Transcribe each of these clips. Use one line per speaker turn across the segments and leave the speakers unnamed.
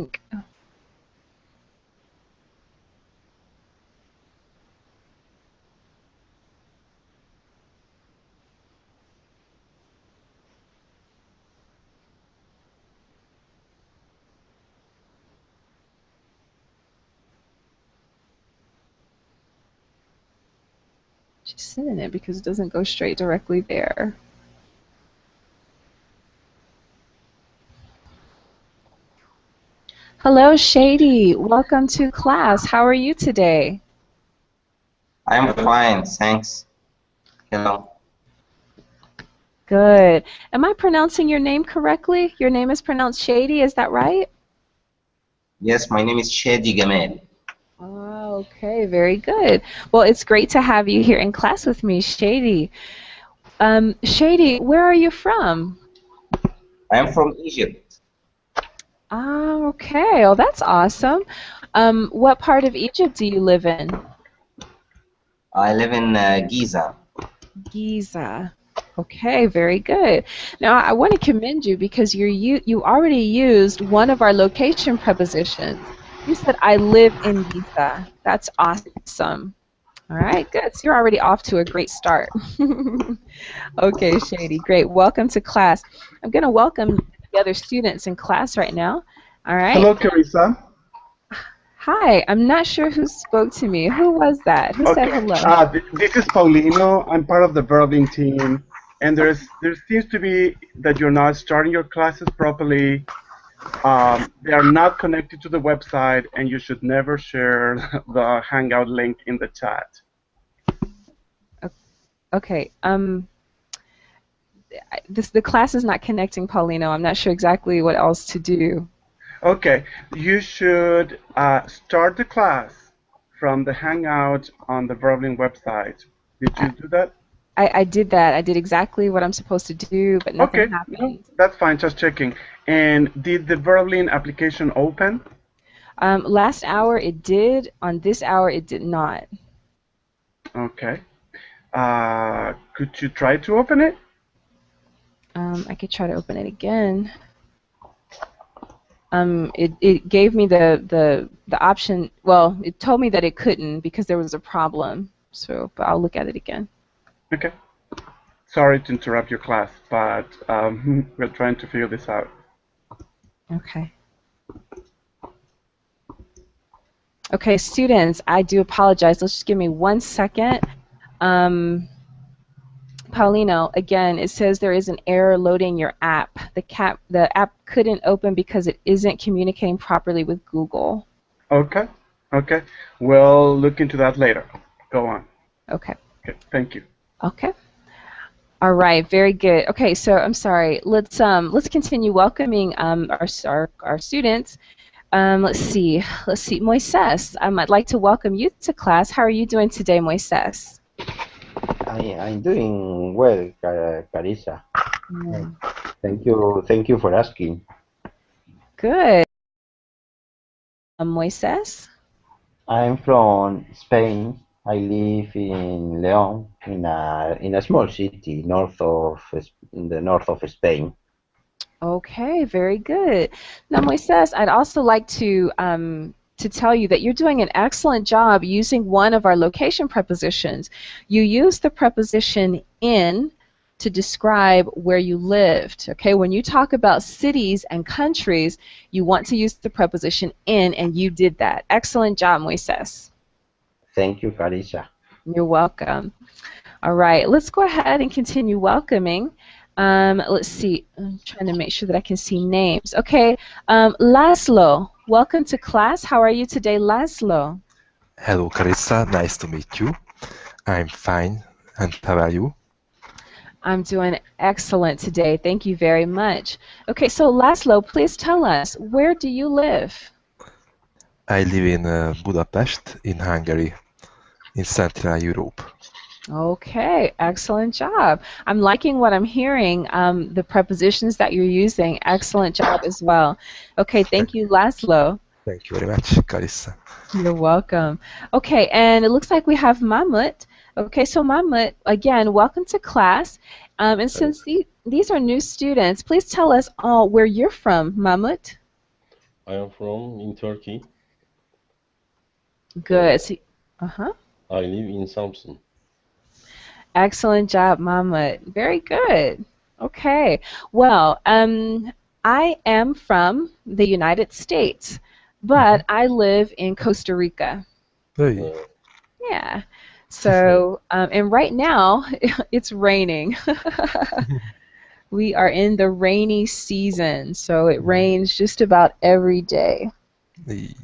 think. She's sending it because it doesn't go straight directly there. Hello, Shady. Welcome to class. How are you today?
I'm fine, thanks. Hello.
Good. Am I pronouncing your name correctly? Your name is pronounced Shady, is that right?
Yes, my name is Shadi Gamal.
Oh, okay, very good. Well, it's great to have you here in class with me, Shady. Shady, where are you from?
I am from Egypt.
Ah, okay. Oh, that's awesome. What part of Egypt do you live in?
I live in Giza.
Giza. Okay, very good. Now, I want to commend you because you already used one of our location prepositions. You said, I live in Giza. That's awesome. All right, good. So you're already off to a great start. Okay, Shady, great. Welcome to class. I'm going to welcome the other students in class right now. All right.
Hello, Carissa.
Hi, I'm not sure who spoke to me. Who was that? Who said
Okay,
hello?
this is Paulino. I'm part of the verbing team, and there seems to be that you're not starting your classes properly. They are not connected to the website, and you should never share the Hangout link in the chat.
Okay. The class is not connecting, Paulino. I'm not sure exactly what else to do.
Okay, you should start the class from the Hangout on the verbing website. Did you do that?
I did that. I did exactly what I'm supposed to do, but nothing
Okay, no,
happened.
that's fine. Just checking. And did the Verblin application open?
Last hour it did. On this hour it did not.
Okay. Could you try to open it?
I could try to open it again. It gave me the option. Well, it told me that it couldn't because there was a problem. So, but I'll look at it again.
Okay. Sorry to interrupt your class, but we're trying to figure this out.
Okay. Okay, students, I do apologize. Let's just give me 1 second. Paulino, again, it says there is an error loading your app. The app couldn't open because it isn't communicating properly with Google.
Okay. Okay. We'll look into that later. Go on.
Okay.
Okay. Thank you.
Okay. All right. Very good. Okay. So I'm sorry. Let's continue welcoming our students. Let's see. Let's see. Moises, I'd like to welcome you to class. How are you doing today, Moises?
I'm doing well, Carissa.
Mm.
Thank you for asking.
Good. Moises?
I'm from Spain. I live in León, in a small city in the north of Spain.
Okay, very good. Now, Moises, I'd also like to tell you that you're doing an excellent job using one of our location prepositions. You use the preposition in to describe where you lived. Okay, when you talk about cities and countries, you want to use the preposition in, and you did that. Excellent job, Moises.
Thank you, Carissa.
You're welcome. All right, let's go ahead and continue welcoming. Let's see. I'm trying to make sure that I can see names. Okay, Laszlo, welcome to class. How are you today, Laszlo?
Hello, Carissa. Nice to meet you. I'm fine. And how are you?
I'm doing excellent today. Thank you very much. Okay, so Laszlo, please tell us, where do you live?
I live in Budapest, in Hungary, in Central Europe.
Okay, excellent job. I'm liking what I'm hearing, the prepositions that you're using. Excellent job as well. Okay, thank you, Laszlo.
Thank you very much, Carissa.
You're welcome. Okay, and it looks like we have Mahmut. Okay, so Mahmut, again, welcome to class. And since these are new students, please tell us where you're from, Mahmut.
I am from in Turkey.
Good. So, uh-huh.
I live in Samsun.
Excellent job, Mahmoud. Very good. Okay. Well, I am from the United States, but I live in Costa Rica.
Hey.
Uh,
Yeah. So, and right now it's raining. We are in the rainy season, so it rains just about every day.
Hey.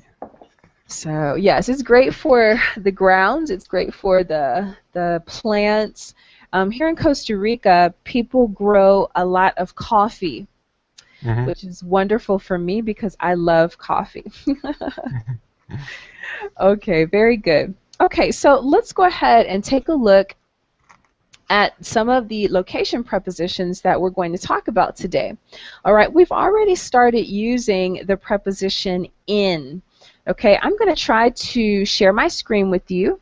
So yes, it's great for the grounds. It's great for the plants. Here in Costa Rica, people grow a lot of coffee, which is wonderful for me because I love coffee. Okay, very good. Okay, so let's go ahead and take a look at some of the location prepositions that we're going to talk about today. All right, we've already started using the preposition in. Okay, I'm going to try to share my screen with you.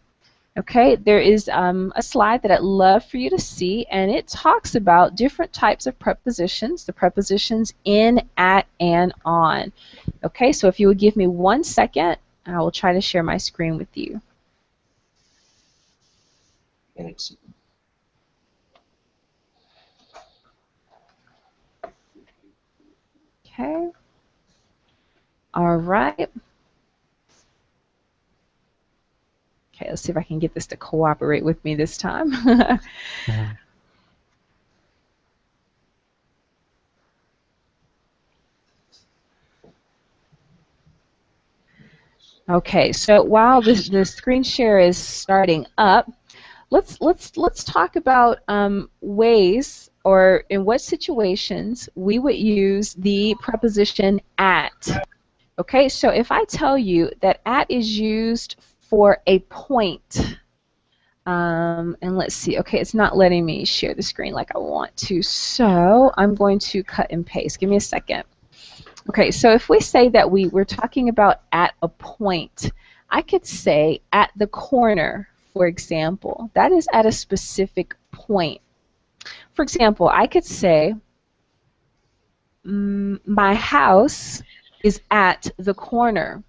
Okay, there is a slide that I'd love for you to see, and it talks about different types of prepositions, the prepositions in, at, and on. Okay, so if you would give me 1 second, I will try to share my screen with you. Okay, all right. Okay, let's see if I can get this to cooperate with me this time. Okay, so while the screen share is starting up, let's talk about ways or in what situations we would use the preposition at. Okay, so if I tell you that at is used for a point, and let's see, okay, it's not letting me share the screen like I want to, so I'm going to cut and paste. Give me a second. Okay, so if we say that we're talking about at a point, I could say at the corner, for example. That is at a specific point. For example, I could say, my house is at the corner,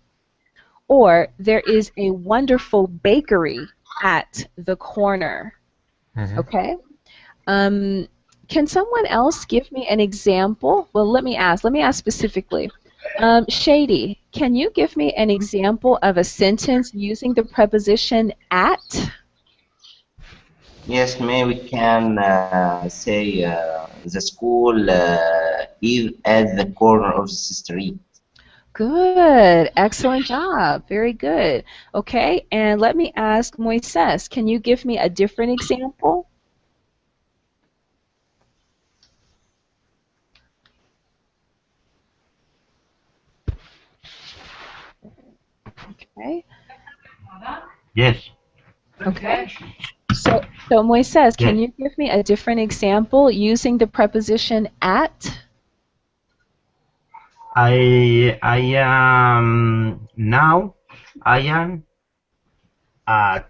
or there is a wonderful bakery at the corner. Okay? Can someone else give me an example? Well, let me ask specifically. Shady, can you give me an example of a sentence using the preposition at?
Yes, may we can say the school is at the corner of the street.
Good. Excellent job. Very good. Okay, and let me ask Moises, can you give me a different example? Okay.
Yes.
Okay. So Moises, can you give me a different example using the preposition at?
I am now. I am at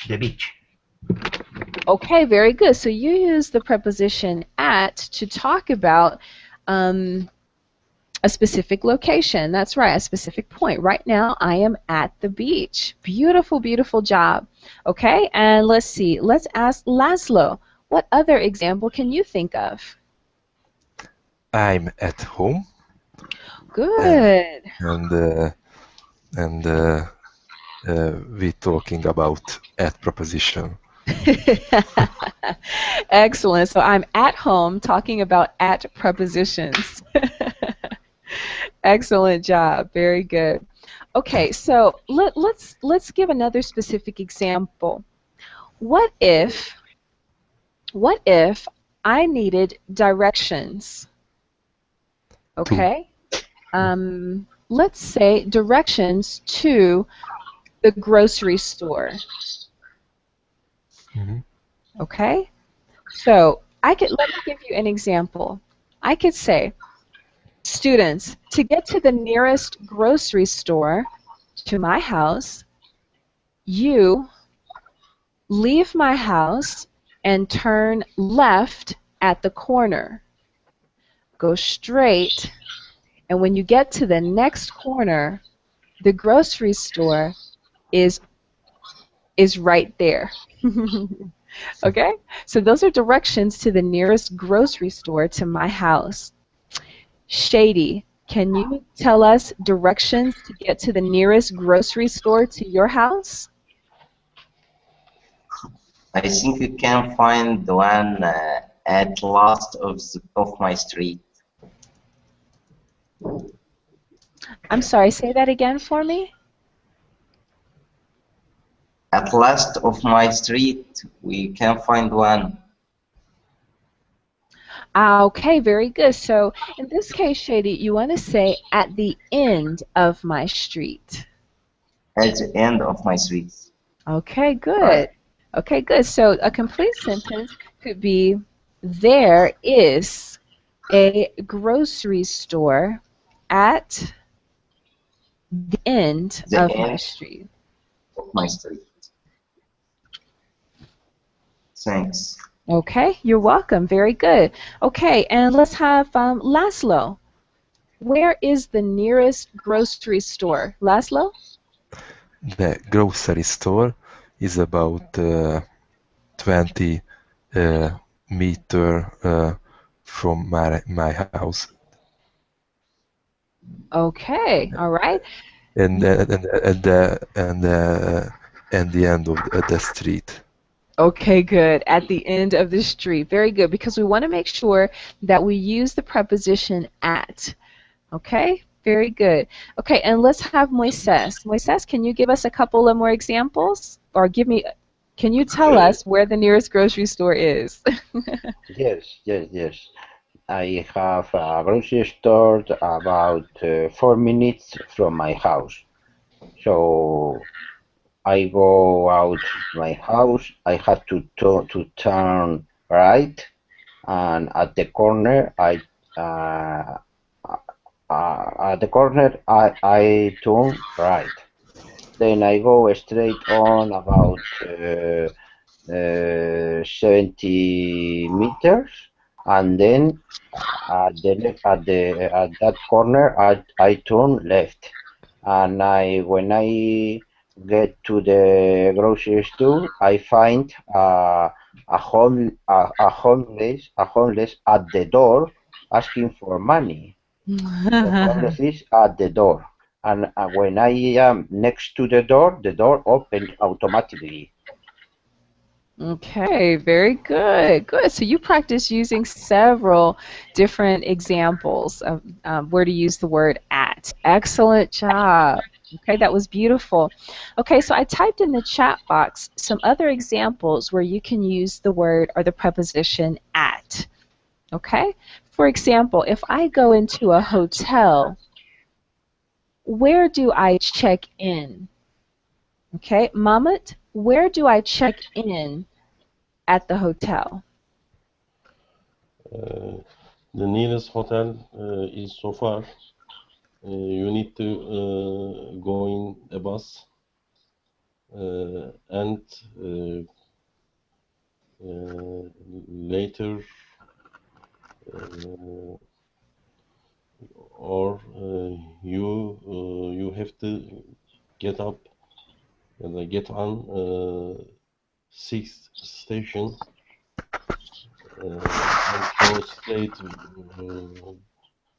the beach.
Okay, very good. So you use the preposition at to talk about a specific location. That's right, a specific point. Right now, I am at the beach. Beautiful, beautiful job. Okay, and let's see. Let's ask Laszlo. What other example can you think of?
I'm at home
Good.
and we talking about at preposition.
Excellent. So I'm at home talking about at prepositions. Excellent job. Very good. Okay, so let's give another specific example. What if I needed directions? Okay. Let's say directions to the grocery store. Okay. So let me give you an example. I could say, students, to get to the nearest grocery store to my house, you leave my house and turn left at the corner. Go straight And when you get to the next corner, the grocery store is right there. Okay? So those are directions to the nearest grocery store to my house. Shady, can you tell us directions to get to the nearest grocery store to your house?
I think you can find the one at last of my street.
I'm sorry, say that again for me.
At last of my street, we can find one.
Okay, very good. So in this case, Shady, you want to say at the end of my street.
At the end of my street.
Okay,
Right.
good. Okay, good. So a complete sentence could be there is a grocery store at the end
The
of my
end
street.
of my street. Thanks.
Okay, you're welcome. Very good. Okay, and let's have Laszlo. Where is the nearest grocery store? Laszlo?
The grocery store is about 20 meter from my house,
Okay, all right.
and the end of the street.
Okay, good. At the end of the street. Very good, because we want to make sure that we use the preposition at. Okay, very good. Okay, and let's have Moises. Moises, can you give us a couple of more examples? Or can you tell us where the nearest grocery store is?
Yes. I have a grocery store about 4 minutes from my house. So I go out my house. I have to turn right, and at the corner uh, I turn right. Then I go straight on about 70 meters, and then at that corner I turn left, and when I get to the grocery store I find a homeless at the door asking for money. The homeless is at the door, and when I am next to the door opened automatically.
Okay, very good. Good. So you practice using several different examples of where to use the word at. Excellent job. Okay, that was beautiful. Okay, so I typed in the chat box some other examples where you can use the word or the preposition at. Okay? For example, if I go into a hotel, where do I check in? Okay, Mamat, where do I check in at the hotel?
The nearest hotel is so far. You need to go in a bus and later or you have to get up and get on sixth station and go straight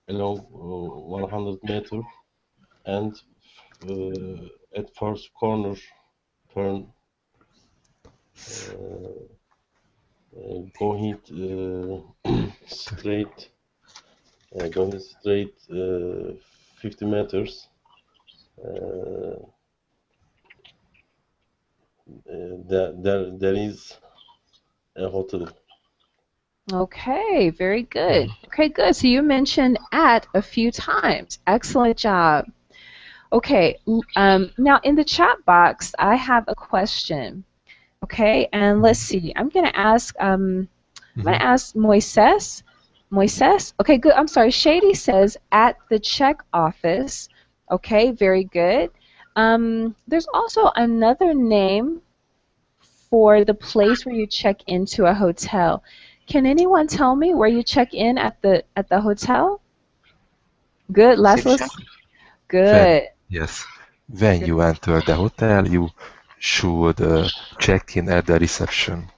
along 100 meter and at first corner turn go hit straight going straight 50 meters. There is a hotel.
Okay, very good. Okay, good. So you mentioned at a few times. Excellent job. Okay, now in the chat box, I have a question. Okay, and let's see. I'm gonna ask Moises. Moises? Okay, good. I'm sorry. Shady says at the check office. Okay, very good. There's also another name for the place where you check into a hotel. Can anyone tell me where you check in at the hotel? Good, Laszlo?
Reception.
When,
Good.
yes, when you enter the hotel, you should check in at the reception.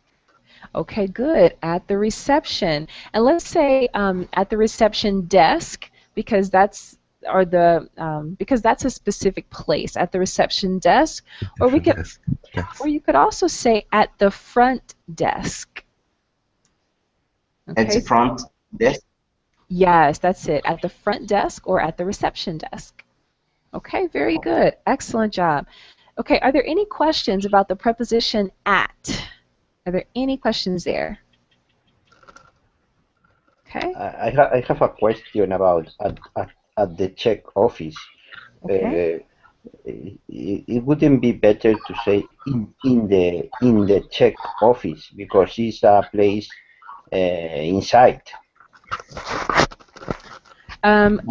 Okay, good. At the reception. And let's say at the reception desk, because that's a specific place at the reception desk, or we
Reception
could
desk.
or
Thanks.
you could also say at the front desk.
At the
Okay.
front desk.
Yes, that's it. At the front desk or at the reception desk. Okay, very
Okay.
good. Excellent job. Okay, are there any questions about the preposition at? Are there any questions there? Okay.
I have a question about at the check office.
Okay.
It wouldn't be better to say in the check office because it's a place inside.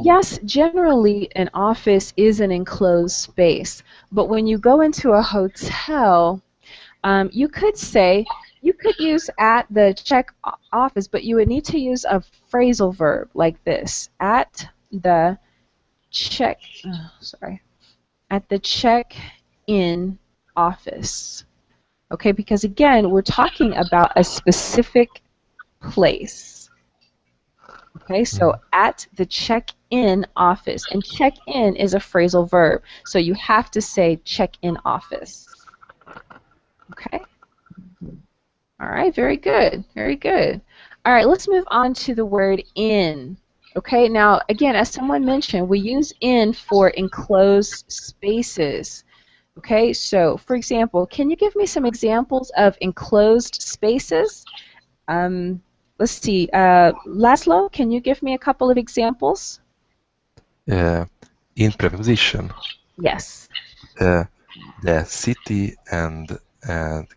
Yes, generally an office is an enclosed space, but when you go into a hotel, you could say, you could use at the office, but you would need to use a phrasal verb like this, at the check, sorry, at the check-in office. Okay, because again, we're talking about a specific place. Okay, so at the check-in office, and check-in is a phrasal verb, so you have to say check-in office. Okay? All right, very good, very good. All right, let's move on to the word in. Okay, now again, as someone mentioned, we use in for enclosed spaces. Okay, so for example, can you give me some examples of enclosed spaces? Let's see, Laszlo, can you give me a couple of examples?
In preposition,
Yes.
the city and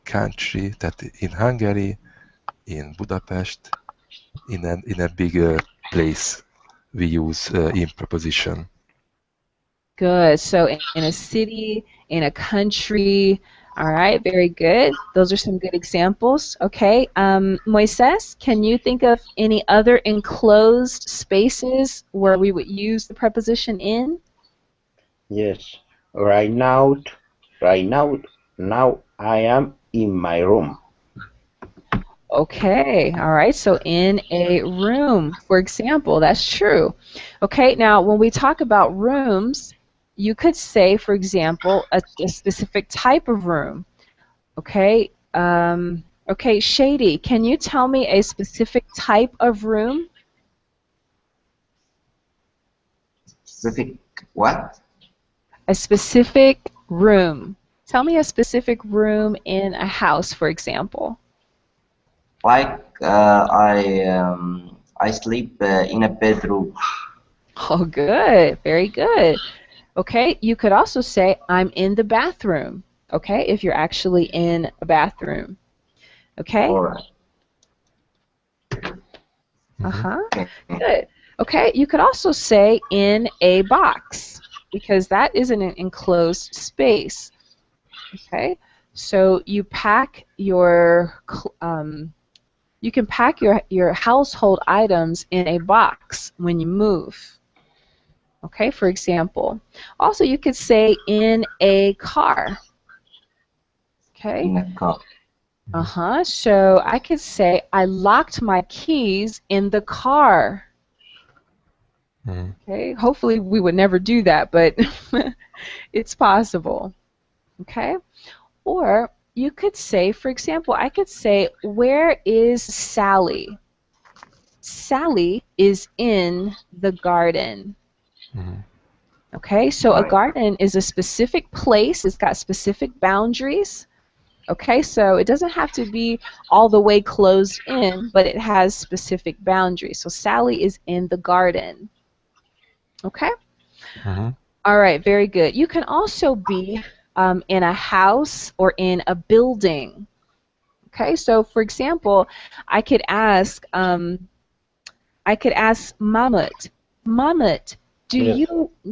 country that in Hungary, in Budapest, in a big place, we use in preposition.
Good. So in a city, in a country. All right, very good. Those are some good examples. Okay. Moises, can you think of any other enclosed spaces where we would use the preposition in?
Yes. Right now I am in my room.
Okay, all right, so in a room, for example, that's true. Okay, now when we talk about rooms, you could say, for example, a specific type of room. Okay, okay, Shady, can you tell me a specific type of room?
Specific what?
A specific room. Tell me a specific room in a house, for example.
Like I sleep in a bedroom.
Oh, good, very good. Okay, you could also say, I'm in the bathroom, okay, if you're actually in a bathroom, okay?
Or
Uh-huh,
okay.
good. Okay, you could also say in a box, because that is an enclosed space, okay? So you pack you can pack your household items in a box when you move. Okay, for example. Also, you could say in a car. Okay.
In a car.
Uh-huh. So I could say I locked my keys in the car.
Mhm.
Okay. Hopefully we would never do that, but it's possible. Okay. Or you could say, for example, I could say, where is Sally? Sally is in the garden.
Mhm.
Okay, so a
Right.
garden is a specific place, it's got specific boundaries. Okay, so it doesn't have to be all the way closed in, but it has specific boundaries. So Sally is in the garden. Okay?
Mhm.
All right, very good. You can also be in a house or in a building. Okay, so for example, I could ask, Mahmut, Mahmut,
Yes.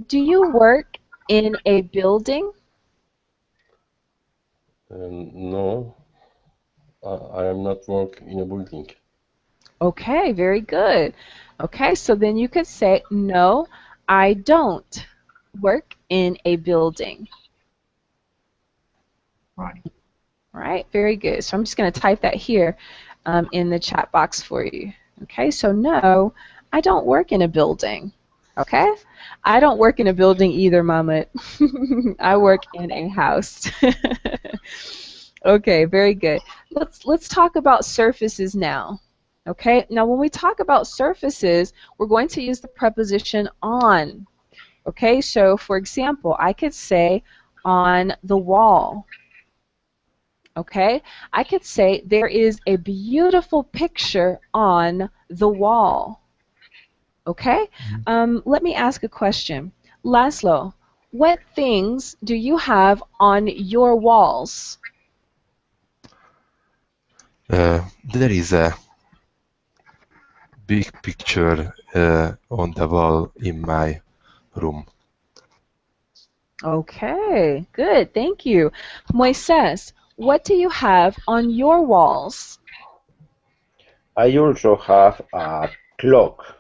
do you work in a building?
No, I am not work in a building.
Okay, very good. Okay, so then you could say, no, I don't work in a building.
Right.
All right, very good. So I'm just going to type that here in the chat box for you. Okay, so no, I don't work in a building. Okay, I don't work in a building either, Mahmoud. I work in a house. Okay, very good. Let's talk about surfaces now. Okay, now when we talk about surfaces, we're going to use the preposition on. Okay, so for example, I could say on the wall. Okay, I could say there is a beautiful picture on the wall. Okay, let me ask a question. Laszlo, what things do you have on your walls?
There is a big picture on the wall in my room.
Okay, good, thank you. Moises, what do you have on your walls?
I also have a clock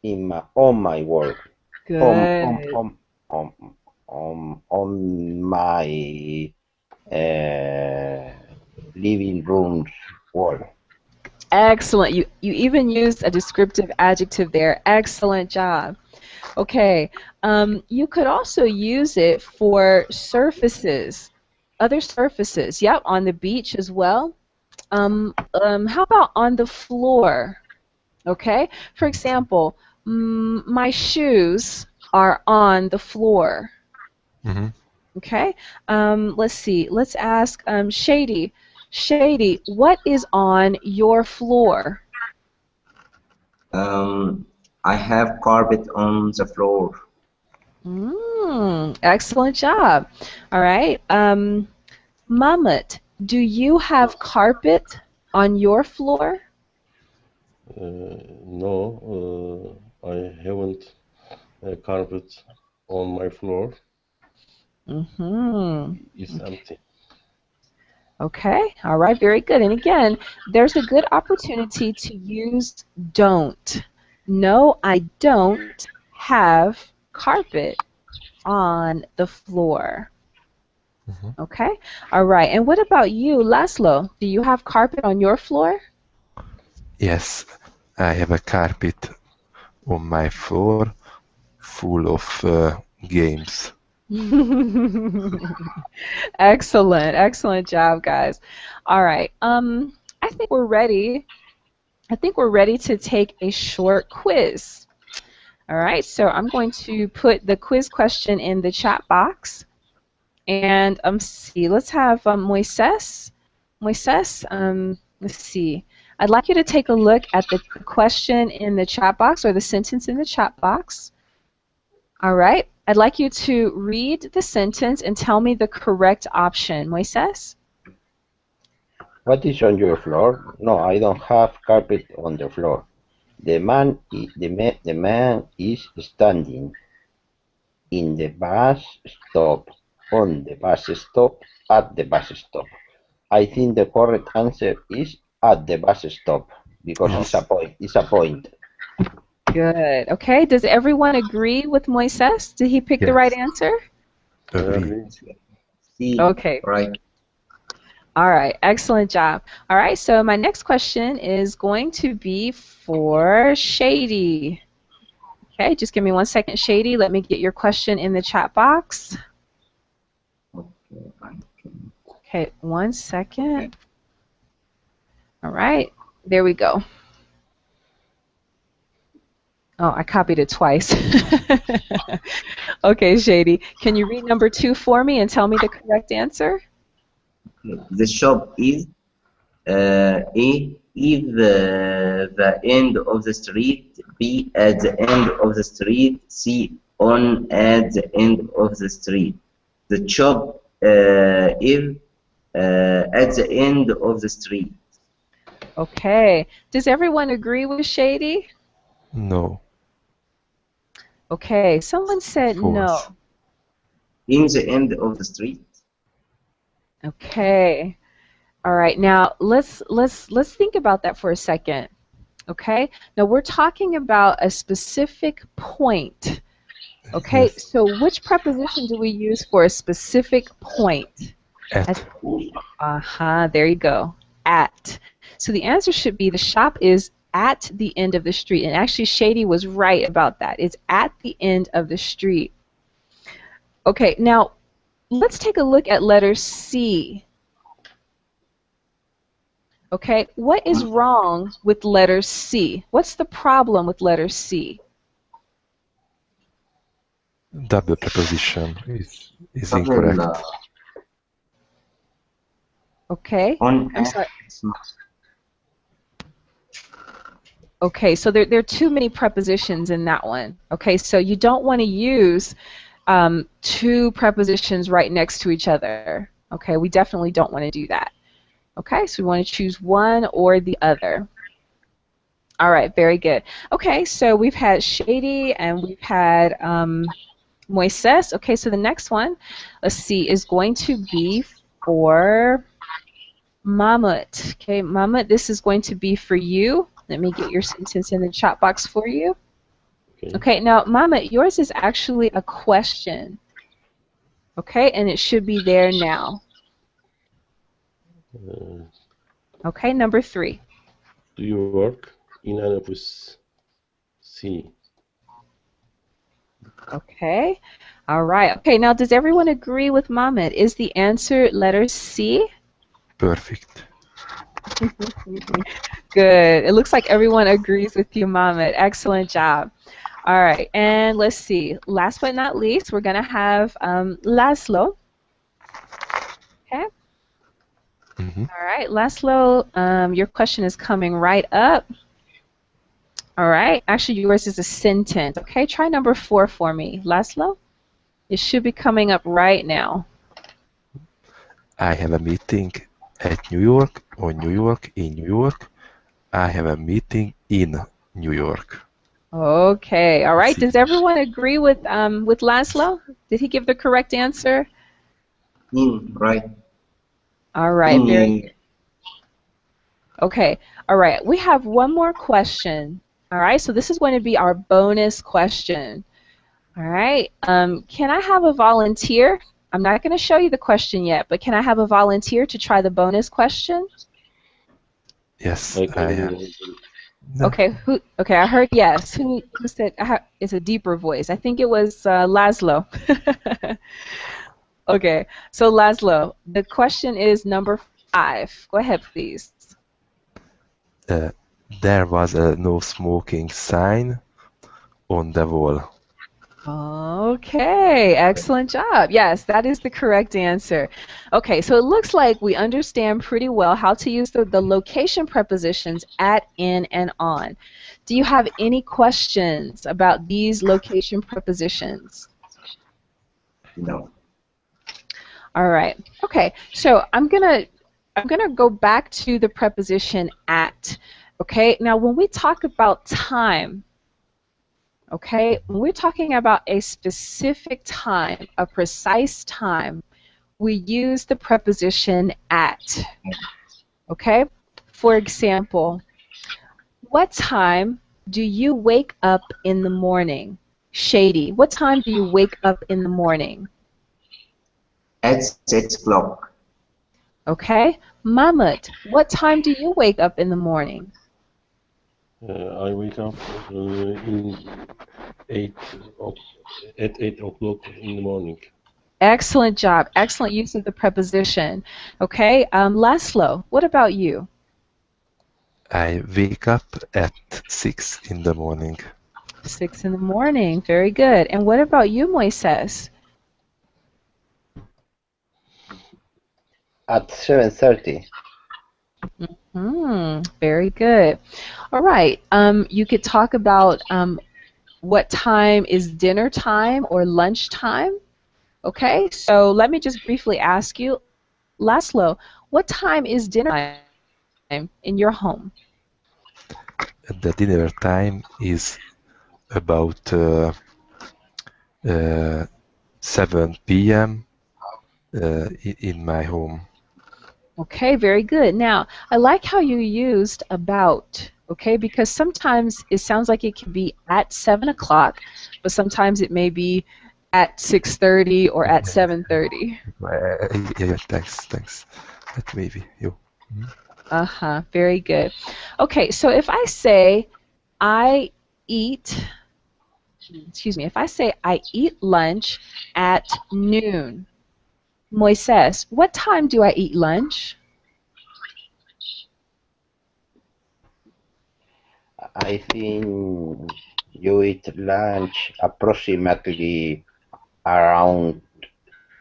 on my wall. On on
Good.
on on on my living room's wall.
Excellent. You even used a descriptive adjective there. Excellent job. Okay. You could also use it for surfaces, other surfaces. Yep, on the beach as well. How about on the floor? Okay. For example, my shoes are on the floor.
Hmm.
Okay. Let's see. Let's ask Shady. Shady, what is on your floor?
I have carpet on the floor.
Excellent job. All right. Mahmut, do you have carpet on your floor?
No, I haven't a carpet on my floor.
Mm-hmm.
It's empty.
Okay. All right. Very good. And again, there's a good opportunity to use don't. No, I don't have carpet on the floor.
Hmm.
Okay. All right. And what about you, Laszlo? Do you have carpet on your floor?
Yes, I have a carpet on my floor full of games.
Excellent. Excellent job, guys. All right. I think we're ready. I think we're ready to take a short quiz. All right. So I'm going to put the quiz question in the chat box. And see, let's have Moises. Moises, let's see. I'd like you to take a look at the question in the chat box or the sentence in the chat box. All right. I'd like you to read the sentence and tell me the correct option. Moises?
What is on your floor? No, I don't have carpet on the floor. The man is standing in the bus stop, on the bus stop, at the bus stop. I think the correct answer is at the bus stop because it's a
Yes,
point. It's a point.
Good. Okay. Does everyone agree with Moises? Did he pick the right
yes,
answer?
I
agree.
agree.
See,
Okay.
right.
All right. Excellent job. All right. So my next question is going to be for Shady. Okay. Just give me 1 second, Shady. Let me get your question in the chat box.
Okay, I can.
Okay. 1 second. All right. There we go. Oh, I copied it twice. Okay, Shady. Can you read number 2 for me and tell me the correct answer?
The shop is A, if the end of the street, B, at the end of the street, C, on at the end of the street. The shop is at the end of the street.
Okay. Does everyone agree with Shady?
No,
Okay. Someone said
false.
no.
In the end of the street.
Okay. All right. Now let's think about that for a second. Okay? Now we're talking about a specific point. Okay?
Yes.
So which preposition do we use for a specific point?
At.
There you go. At. So the answer should be the shop is at the end of the street. And actually, Shady was right about that. It's at the end of the street. Okay, now let's take a look at letter C. Okay, what is wrong with letter C? What's the problem with letter C?
Double preposition is
double
incorrect.
Okay,
on
I'm sorry. Okay, so there are too many prepositions in that one. Okay, so you don't want to use two prepositions right next to each other. Okay, we definitely don't want to do that. Okay, so we want to choose one or the other. All right, very good. Okay, so we've had Shady and we've had Moises. Okay, so the next one, let's see, is going to be for Mahmut. Okay, Mahmut, this is going to be for you. Let me get your sentence in the chat box for you.
Okay.
Okay, now Mahmut, yours is actually a question. Okay, and it should be there now. Okay, number 3.
Do you work in an office? C.
Okay, all right. Okay, now does everyone agree with Mahmut? Is the answer letter C?
Perfect.
Good. It looks like everyone agrees with you, Mahmut. Excellent job. All right, and let's see. Last but not least, we're going to have Laszlo. Okay.
Mm-hmm.
All right, Laszlo, your question is coming right up. All right, actually yours is a sentence. Okay, try number 4 for me, Laszlo. It should be coming up right now.
I have a meeting at New York or New York in New York. I have a meeting in New York.
Okay, all right. Does everyone agree with Laszlo? Did he give the correct answer?
Right.
All right, very good. Okay, all right. We have one more question. All right, so this is going to be our bonus question. All right, can I have a volunteer? I'm not going to show you the question yet, but can I have a volunteer to try the bonus question?
Yes,
I
I am.
can.
No.
Okay, okay, I heard yes. Who said it's a deeper voice? I think it was Laszlo. Okay, so Laszlo, the question is number 5. Go ahead, please.
There was a no smoking sign on the wall.
Okay, excellent job. Yes, that is the correct answer. Okay, so it looks like we understand pretty well how to use the location prepositions at, in, and on. Do you have any questions about these location prepositions?
No.
All right. Okay, so I'm gonna go back to the preposition at. Okay, now when we talk about time, okay, when we're talking about a specific time, a precise time, we use the preposition at. Okay? For example, what time do you wake up in the morning? Shady, what time do you wake up in the morning?
At 6 o'clock.
Okay? Mahmut, what time do you wake up in the morning?
I wake up in 8 at 8 o'clock in the morning.
Excellent job. Excellent use of the preposition. Okay, Laszlo, what about you?
I wake up at 6 in the morning.
6 in the morning. Very good. And what about you, Moises?
At 7:30.
Very good. All right. You could talk about what time is dinner time or lunch time. Okay, so let me just briefly ask you, Laszlo, what time is dinner time in your home?
The dinner time is about 7 p.m. In my home.
Okay, very good. Now, I like how you used about. Okay, because sometimes it sounds like it can be at 7 o'clock, but sometimes it may be at 6:30 or at 7:30.
Yeah, thanks. That maybe you.
Uh-huh, very good. Okay, so if I say I eat, excuse me, if I say I eat lunch at noon, Moises, what time do I eat lunch?
I think you eat lunch approximately around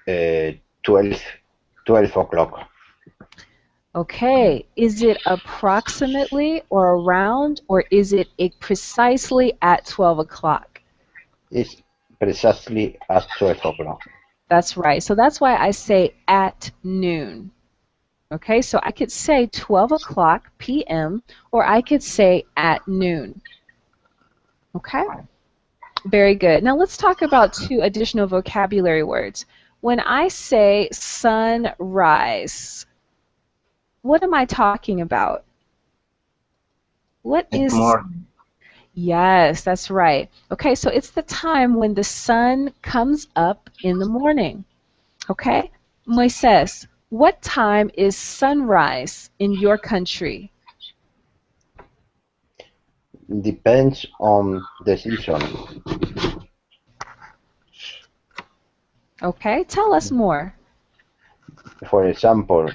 uh, 12, 12 o'clock.
Okay, is it approximately or around, or is it precisely at 12 o'clock?
It's precisely at 12 o'clock.
That's right. So that's why I say at noon. Okay, so I could say 12 o'clock p.m. or I could say at noon. Okay, very good. Now let's talk about two additional vocabulary words. When I say sunrise, what am I talking about? What
At
is
morning.
Yes, that's right. Okay, so it's the time when the sun comes up in the morning. Okay? Moises, what time is sunrise in your country?
Depends on the season.
Okay, tell us more.
For example,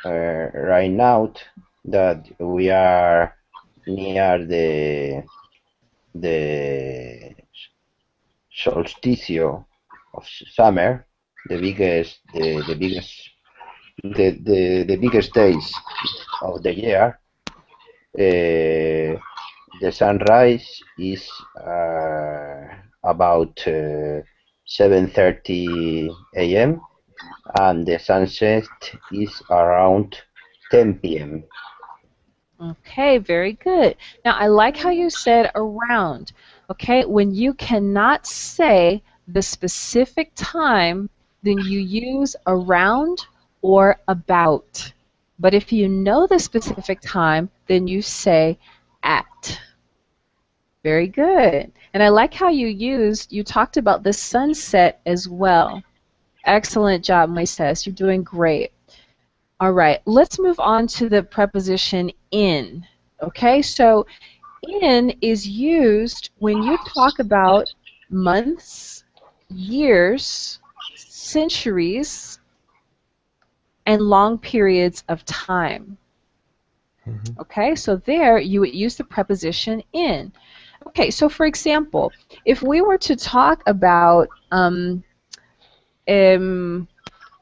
right now that we are near the solsticio of summer, the biggest days of the year, the sunrise is about 7:30 a.m. and the sunset is around 10 p.m.
Okay, very good. Now, I like how you said around. Okay, when you cannot say the specific time, then you use around or about. But if you know the specific time, then you say at. Very good. And I like how you talked about the sunset as well. Excellent job, Moises. You're doing great. All right, let's move on to the preposition in. Okay, so in is used when you talk about months, years, centuries, and long periods of time. Okay, so there you would use the preposition in. Okay, so for example, if we were to talk about, um,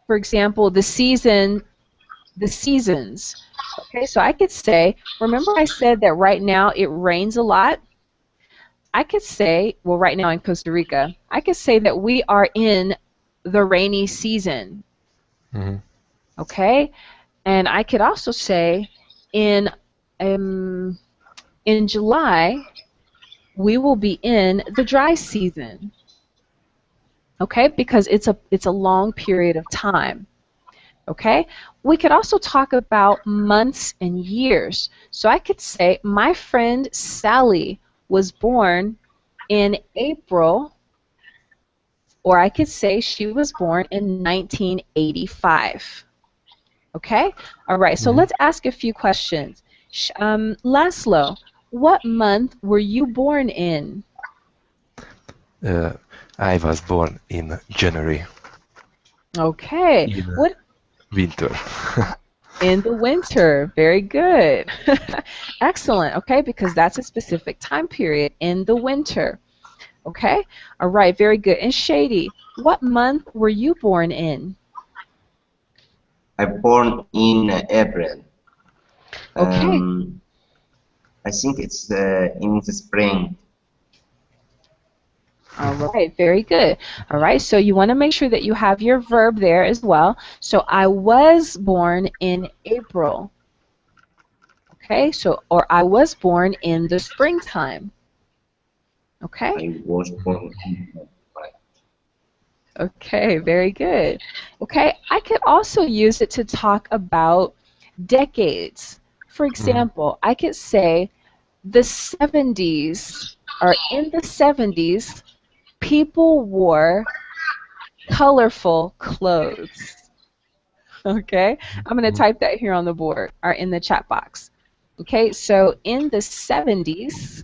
for example, the seasons. Okay, so I could say, remember I said that right now it rains a lot? I could say, well, right now in Costa Rica, I could say that we are in the rainy season.
Mm-hmm.
Okay, and I could also say um, in July we will be in the dry season. Okay, because it's a long period of time. Okay, we could also talk about months and years. So I could say my friend Sally was born in April, or I could say she was born in 1985. Okay, all right, so let's ask a few questions. Laszlo, what month were you born in?
Uh, I was born in January
Okay,
in
what
winter.
in the winter? Very good. Excellent. Okay, because that's a specific time period in the winter. Okay, all right, very good. And Shady, what month were you born in?
I born in April.
Okay,
I think it's in the spring.
all right, very good. All right, so you want to make sure that you have your verb there as well. So I was born in April. Okay, so, or I was born in the springtime. Okay,
I was born in April.
okay, very good. Okay, I could also use it to talk about decades. For
Mhm.
example, I could say the 70s, or in the 70s, people wore colorful clothes. Okay, I'm going to type that here on the board or in the chat box. Okay, so in the 70s,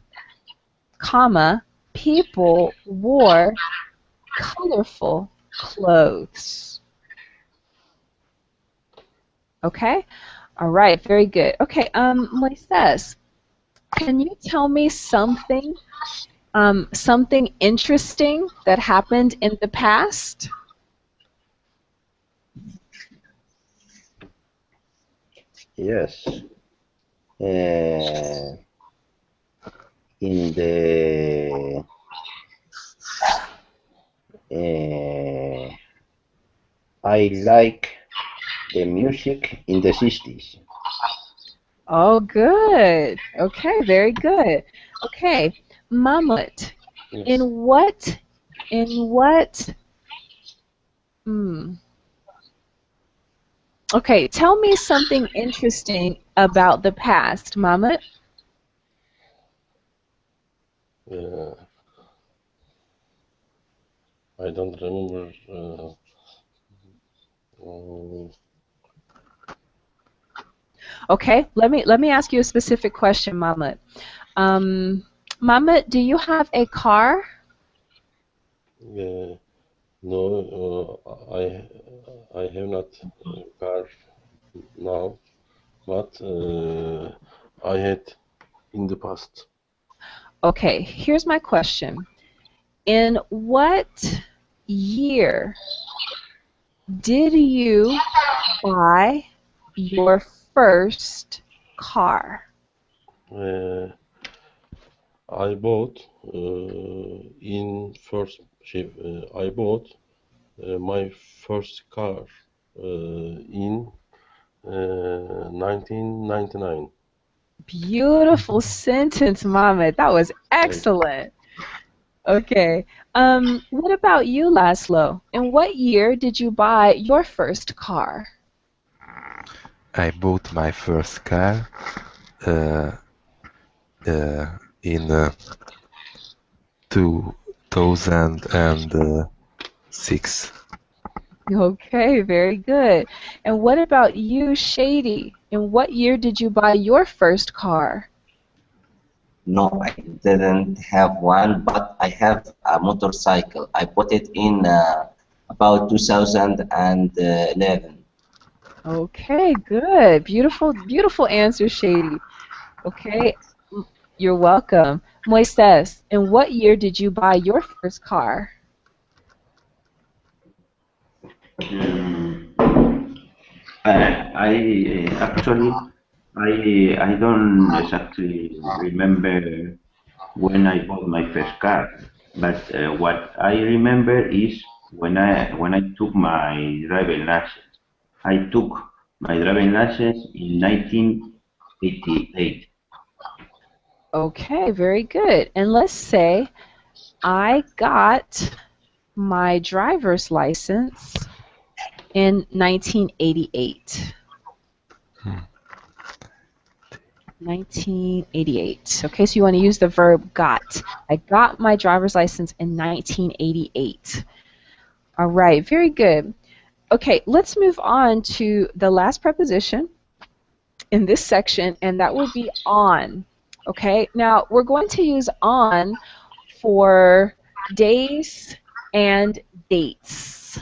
comma, people wore colorful clothes. Okay, all right, very good. Okay, Moises, can you tell me something, something interesting that happened in the past?
Yes. In the I like the music in the 60s.
Oh, good. Okay, very good. Okay, Mahmut,
Yes.
in what, in what, hmm. Okay, tell me something interesting about the past, Mahmut.
Uh, I don't remember. Um,
Okay, let me ask you a specific question, Mahmut. Mahmut, do you have a car?
no, I have not car now, but I had in the past.
Okay, here's my question. In what year did you buy your first car?
Uh, I bought in first şey, I bought my first car in 1999.
Beautiful sentence, Mahmut. That was
Thank you.
excellent. Okay. What about you, Laszlo? In what year did you buy your first car?
I bought my first car uh, in 2006.
Okay, very good. And what about you, Shady? In what year did you buy your first car?
No, I didn't have one, but I have a motorcycle. I bought it in about 2011.
Okay, good. Beautiful, beautiful answer, Shady. Okay, you're welcome. Moises, in what year did you buy your first car?
I actually I don't exactly remember when I bought my first car, but what I remember is when I took my driving license. I took my driving license in 1988.
Okay, very good. And let's say I got my driver's license in 1988. 1988. Okay, so you want to use the verb got. I got my driver's license in 1988. All right, very good. Okay, let's move on to the last preposition in this section, and that would be on. Okay, now we're going to use on for days and dates.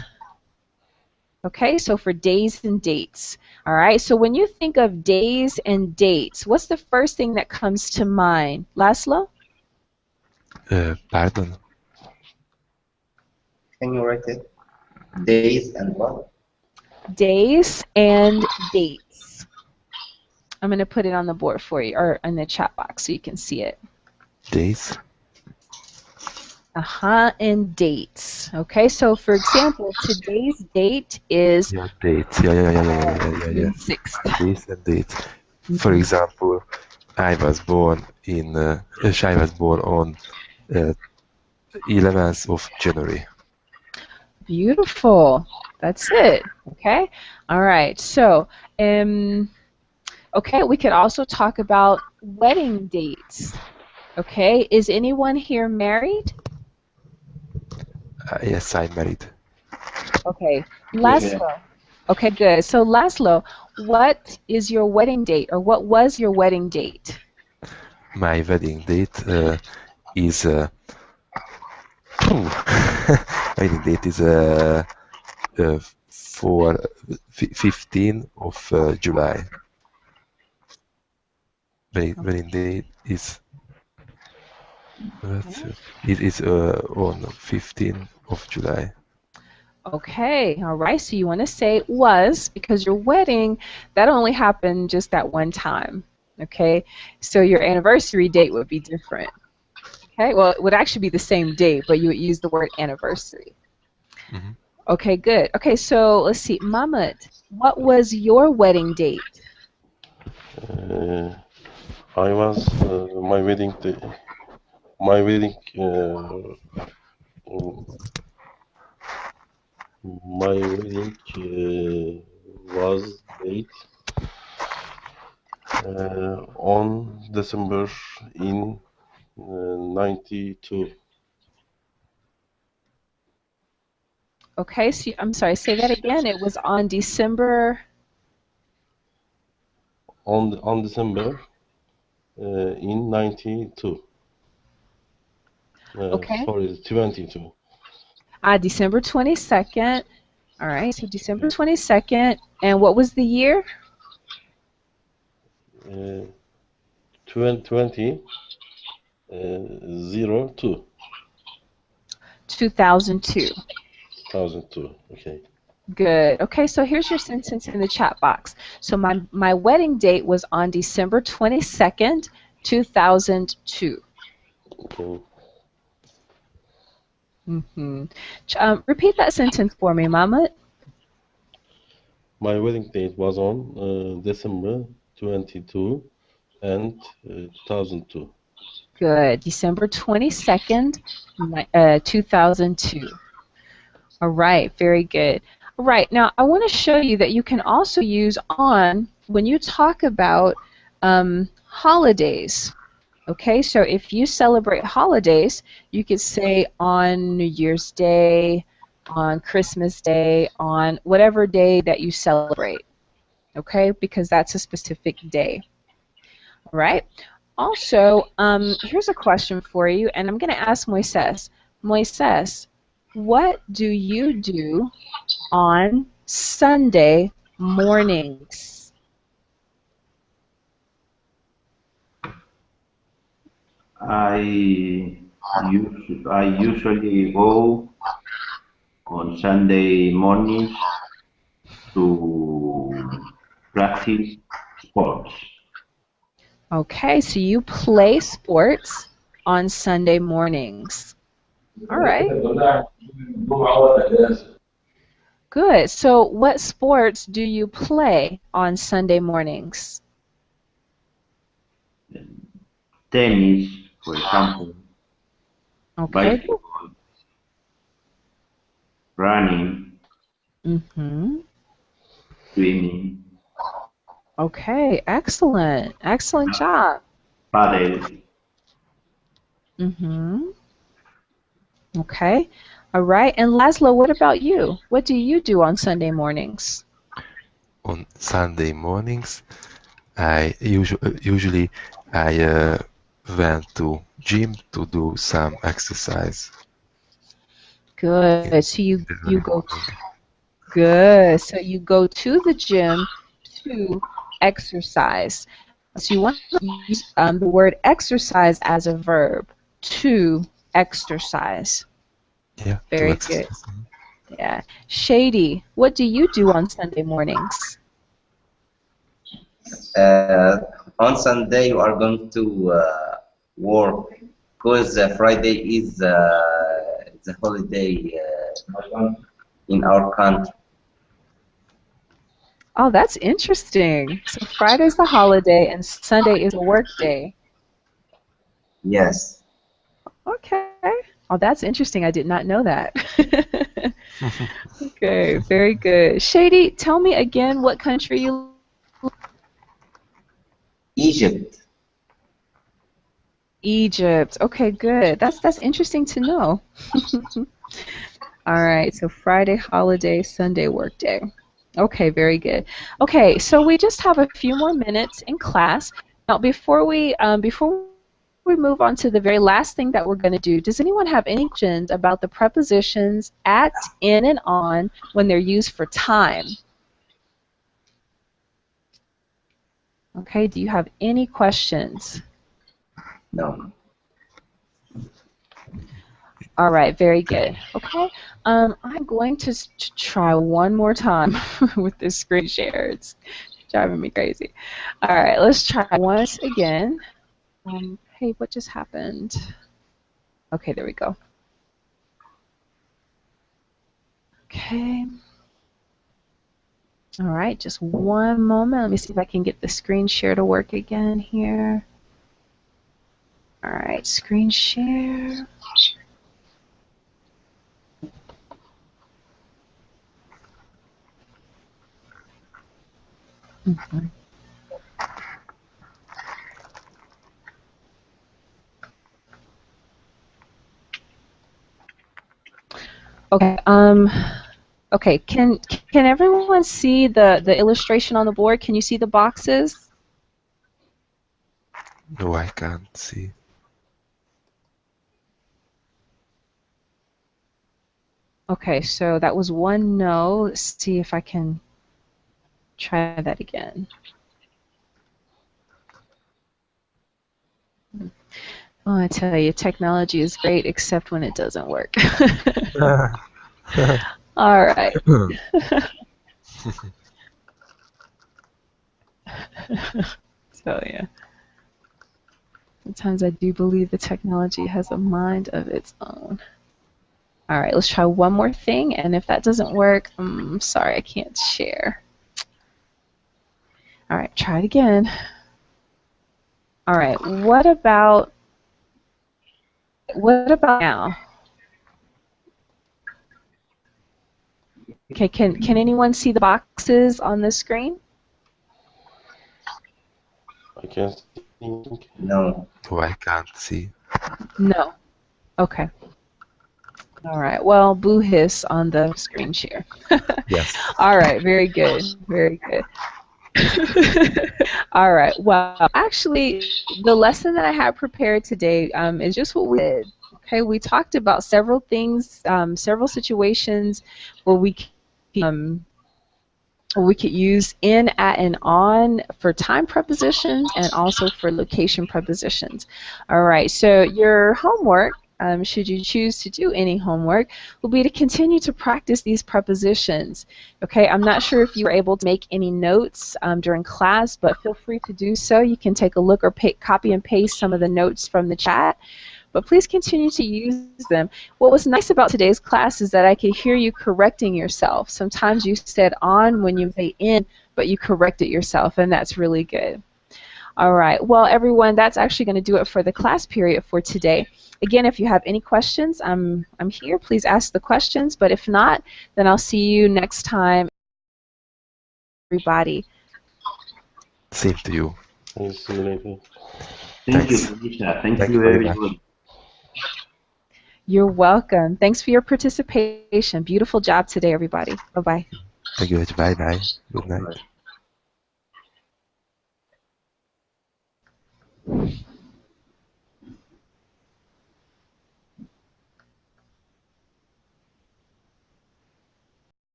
Okay, so for days and dates. All right, so when you think of days and dates, what's the first thing that comes to mind? Laszlo?
Pardon?
Can you write it? Days and what?
Days and dates. I'm going to put it on the board for you, or in the chat box so you can see it.
Days?
And dates. Okay, so for example, today's date is
Yeah, dates. Yeah.
June 6th.
Days and dates. For example, I was born on 11th of January.
Beautiful. That's it. Okay. All right. So, Okay, we could also talk about wedding dates. Okay, is anyone here married?
Yes, I'm married.
Okay,
Yeah.
Laszlo. Okay, good. So Laszlo, what is your wedding date, or what was your wedding date?
My wedding date is wedding date is for 15 of July. Wedding date is
Okay.
it is on 15 of July.
Okay, all right. So you want to say was because your wedding, that only happened just that one time. Okay, so your anniversary date would be different. Okay, well, it would actually be the same date, but you would use the word anniversary.
Mhm.
Okay, good. Okay, so let's see. Mahmoud, what was your wedding date?
Uh, I was my wedding day, my wedding my wedding was date on December in 92.
Okay, so I'm sorry, say that again. It was on December.
On December in 92.
Okay.
Sorry, 22.
December 22nd. All right, so December 22nd. And what was the year?
Uh, 20, 02,
2002.
2002. Okay.
Good. Okay, so here's your sentence in the chat box. So my wedding date was on December 22nd, 2002.
Okay.
Mm-hmm. Repeat that sentence for me, Mama.
My wedding date was on December 22 and 2002.
Good. December 22nd, 2002. All right, very good. All right, now I want to show you that you can also use on when you talk about holidays. Okay, so if you celebrate holidays, you could say on New Year's Day, on Christmas Day, on whatever day that you celebrate. Okay, because that's a specific day. All right. Also, here's a question for you, and I'm going to ask Moises. Moises, what do you do on Sunday mornings?
I usually go on Sunday mornings to practice sports.
Okay, so you play sports on Sunday mornings. All right, good. So what sports do you play on Sunday mornings?
Tennis, for example,
Okay.
basketball, running,
Mm-hmm.
swimming,
Okay, excellent. Excellent job.
paddle.
Mm-hmm. Okay. All right. And Laszlo, what about you? What do you do on Sunday mornings?
On Sunday mornings, usually I went to gym to do some exercise
Good.
in
So you
the
you
early
go
morning.
good. So you go to the gym to exercise. So you want to use the word exercise as a verb. To exercise.
Yeah, to
Very good.
exercise.
Yeah. Shady, what do you do on Sunday mornings?
On Sunday, you are going to work because Friday is the holiday in our country.
Oh, that's interesting. So Friday's the holiday and Sunday is a work day.
Yes.
Okay. Oh, that's interesting. I did not know that. Okay, very good. Shady, tell me again what country you live
Egypt.
Egypt. Okay, good. That's interesting to know. All right, so Friday holiday, Sunday workday. Okay, very good. Okay, so we just have a few more minutes in class. Now, before we move on to the very last thing that we're going to do, does anyone have any questions about the prepositions at, in, and on when they're used for time? Okay, do you have any questions?
No.
All right, very good. Okay, I'm going to try one more time with this screen share. It's driving me crazy. All right, let's try once again. Hey, what just happened? Okay, there we go. Okay. All right, just one moment. Let me see if I can get the screen share to work again here. All right, screen share. Mhm. Okay. Okay. Can everyone see the illustration on the board? Can you see the boxes?
No, I can't see.
Okay, so that was one no. Let's see if I can try that again. Oh, I tell you, technology is great except when it doesn't work. All right. So yeah, sometimes I do believe the technology has a mind of its own. All right, let's try one more thing, and if that doesn't work, I'm sorry, I can't share. All right, try it again. All right, what about now? Okay, can anyone see the boxes on the screen?
I can see.
No.
No, I can't see.
No. Okay. All right. Well, boo hiss on the screen share.
Yes.
All right. Very good. Very good. All right. Well, actually, the lesson that I have prepared today is just what we did. Okay. We talked about several things, several situations where we could use in, at, and on for time prepositions and also for location prepositions. All right, so your homework, should you choose to do any homework, will be to continue to practice these prepositions. Okay, I'm not sure if you were able to make any notes during class, but feel free to do so. You can take a look or copy and paste some of the notes from the chat. But please continue to use them. What was nice about today's class is that I could hear you correcting yourself. Sometimes you said on when you say in, but you corrected yourself, and that's really good. All right. Well, everyone, that's actually going to do it for the class period for today. Again, if you have any questions, I'm here. Please ask the questions. But if not, then I'll see you next time, everybody.
Same to you.
I'll see you later.
Thank you,
Thanks.
Felicia. Thank
Thank
you
you very
very
much.
good.
You're welcome. Thanks for your participation. Beautiful job today, everybody. Bye-bye.
Thank you. Bye bye. Good night.